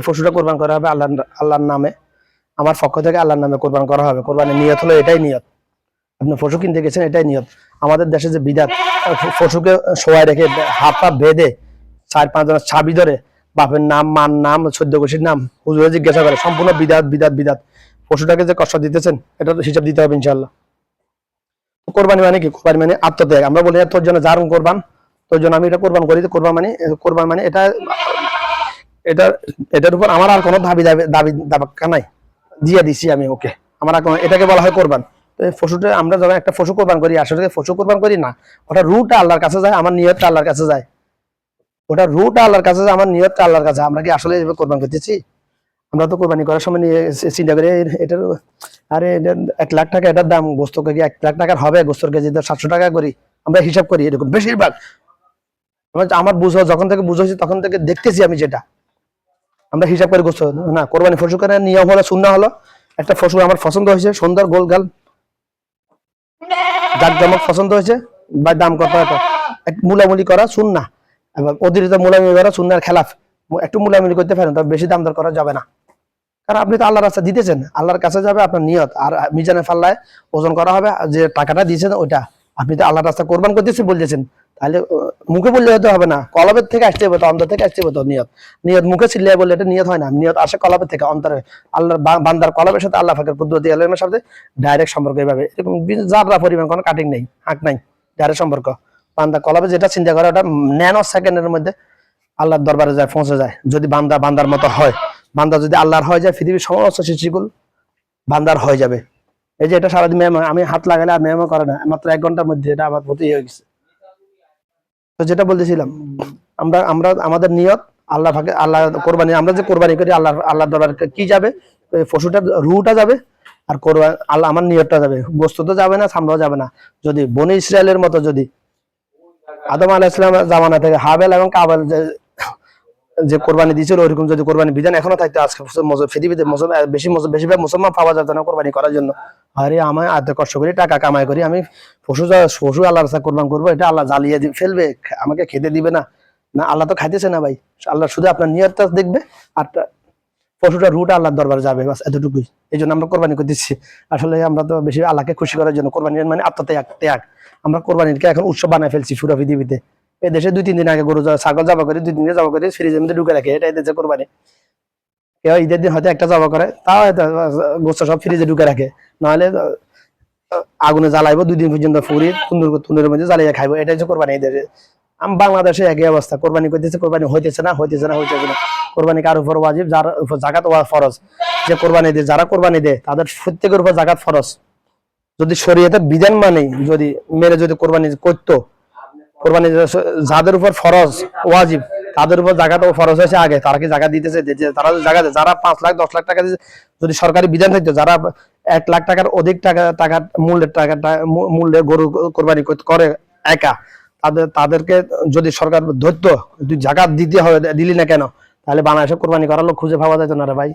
এই পশুটা কোরবান করা হবে আল্লাহর নামে, আমার পক্ষ থেকে আল্লাহর নামে কোরবান করা হবে। কোরবানির নিয়ত হলো এটাই নিয়ত। আপনি পশু কিনতে গেছেন, এটাই নিয়ত। আমাদের দেশে যে বিদাত, পশুকে শোয়াই রেখে হাত পা বেঁধে 4-5 জনের ছাবি ধরে বাপের নাম, মার নাম, 14 গোষ্ঠীর নাম হুজুরে জিজ্ঞাসা করে, সম্পূর্ণ বিদাত বিদাত বিদাত। পশুটাকে যে কষ্ট দিতেছেন এটা হিসাব দিতে হবে ইনশাল্লাহ। কোরবানি মানে কি? কোরবানি মানে আত্মত্যাগ। আমরা বলি তোর জন্য যার কোরবান, তোর জন্য আমি এটা কোরবান করি। কোরবান মানে এটা এটা এটার উপর আমার আর কোনো দাবি দাবি দাবাক্কা নাই, দিয়ে দিছি আমি ওকে, আমার আর কোনো, এটাকে বলা হয় কোরবান। তো এই পশুটা আমরা যখন একটা পশু কোরবান করি, আসলে পশু কোরবান করি না, ওটা রুটা আল্লাহর কাছে যায়, আমার নিয়তটা আল্লাহর কাছে যায়। ওটা রুটা আল্লাহর কাছে যায়, আমার নিয়তটা আল্লাহর কাছে। আমরা কি আসলে এভাবে কোরবান করতেছি? আমরা তো কোরবানি করার সময় নিয়ে চিন্তা করি এটার, আরে এটা 1 লাখ টাকা এটার দাম, গোস্ত কেজি 1 লাখ টাকার হবে, গোস্তর কেজি 700 টাকা করি, আমরা হিসাব করি এরকম বেশিরভাগ। আমার বুঝো যখন থেকে বুঝেছি তখন থেকে দেখতেছি আমি, যেটা আমরা হিসাব করে গোস্ত না। কোরবানি পশু কেনার নিয়ম হলো, সুন্নাহ হলো, একটা পশু আমার পছন্দ হয়েছে, সুন্দর গোলগাল জাকজমক পছন্দ হয়েছে, বা দাম কত এক মুলামুলি করা সুন্নাহ। এবার অতিরিক্ত মুলামুলি করা সুন্নাহর খেলাফ। একটু মুলামুলি করতে পারেন, তবে বেশি দাম দর করা যাবে না। কারণ আপনি তো আল্লাহর রাস্তা দিতেছেন, আল্লাহর কাছে যাবে আপনার নিয়ত। আর মিজানের পাল্লায় ওজন করা হবে, যে টাকাটা দিয়েছেন ওইটা। আপনি তো আল্লাহর রাস্তা কোরবান করতেছেন বলতেছেন, তাহলে মুখে বললে হতে হবে না, কলবের থেকে আসতে হবে, তো অন্তর থেকে আসতে হবে। তো নিয়ত নিয়ত মুখে চিল্লিয়ে বললে এটা নিয়ত হয় না, নিয়ত আসে কলবের থেকে, অন্তরে। আল্লাহর বান্দার কলবের সাথে আল্লাহ ফাঁকের কুদরতি আলমের সাথে ডাইরেক্ট সম্পর্ক। এইভাবে এরকম যারা পরিমাণ কোনো কাটিং নেই, হাঁক নাই, ডাইরেক্ট সম্পর্ক। বান্দা কলবে যেটা চিন্তা করে ওটা ন্যানো সেকেন্ডের মধ্যে আল্লাহর দরবারে যায়, পৌঁছে যায়। যদি বান্দার মতো হয়, বান্দা যদি আল্লাহর হয়ে যায়, পৃথিবীর সমস্ত সৃষ্টিকুল বান্দার হয়ে যাবে। এই যে এটা সারাদিন আমি হাত লাগালে আর মেহমান করে না, মাত্র 1 ঘন্টার মধ্যে এটা আমার প্রতি হয়ে গেছে। তো যেটা বলতেছিলাম, আমরা আমরা আমাদের নিয়ত আল্লাহ ভাগে, আল্লাহ কোরবানি, আমরা যে কোরবানি করি আল্লাহ দরবারে কি যাবে? পশুটা রুটা যাবে, আর কোরবানি আল্লাহ আমার নিয়তটা যাবে। গোস্ত তো যাবে না, সামরাও যাবে না। যদি বনি ইসরায়েলের মতো, যদি আদম আলাইহিস সালামের জামানা থেকে হাবেল এবং কাবেল যে কোরবানি দিয়েছিল, ওইরকম যদি কোরবানি বিধান এখনো থাকতো, আজকে পৃথিবীতে বেশিরভাগ মুসলমান পাওয়া যেত না কোরবানি করার জন্য। আরে আমি এত কষ্ট করি, টাকা কামাই করি, আমি পশু আল্লাহর রাস্তায় কোরবান করবো, এটা আল্লাহ জ্বালিয়ে ফেলবে, আমাকে খেতে দিবে না। না, আল্লাহ তো খাইতেছে না ভাই, আল্লাহ শুধু আপনার নিয়তটা দেখবে, আর পশুটা রুটা আল্লাহর দরবারে যাবে, বাস এতটুকুই। এই জন্য আমরা কোরবানি করতেছি। আসলে আমরা তো বেশি আল্লাহকে খুশি করার জন্য কোরবানি মানে ত্যাগ। আমরা কোরবানিকে এখন উৎসব বানায় ফেলছি পুরো পৃথিবীতে। এই দেশে 2-3 দিন আগে গরু ছাগল জবা করে, 2 দিন জবা করে ফ্রিজের মধ্যে ঢুকে রাখে, এটা এদেশে কোরবানি। কেউ ঈদের দিন হয়তো একটা জবা করে, তাও হয়তো গোস্ত সব ফ্রিজে ঢুকে রাখে, নাহলে আগুনে জ্বালাইবো 2 দিন পর্যন্ত, ফুরি তুন্দুরের মধ্যে জ্বালিয়ে খাইবো, এটাই হচ্ছে কোরবানি। এই দেশে বাংলাদেশে একই অবস্থা, কোরবানি করতেছে, কোরবানি হইতেছে না। কোরবানি কার উপর ওয়াজিব? যার উপর জাকাত ফরজ। যে কোরবানি দেয়, যারা কোরবানি দেয় তাদের প্রত্যেকের উপর জাকাত ফরজ। যদি শরীয়তের বিধান মানে যদি মেরে যদি কোরবানি করতো, কোরবানি যাদের উপর ফরজ ওয়াজিব, তাদের উপর জাকাত ফরজ হয়েছে আগে, তারা কি জাকাত দিতেছে? তারা জাকাত, যারা 5 লাখ 10 লাখ টাকা যদি সরকারি বিধান থাকতো, যারা 1 লাখ টাকার অধিক টাকা মূল্যে গরু কোরবানি করে একা, তাদেরকে যদি সরকার ধরতো, তুই জাকাত দিতে হবে, দিলি না কেন, তাহলে বাংলাদেশে কোরবানি করার লোক খুঁজে পাওয়া যেত না রে ভাই।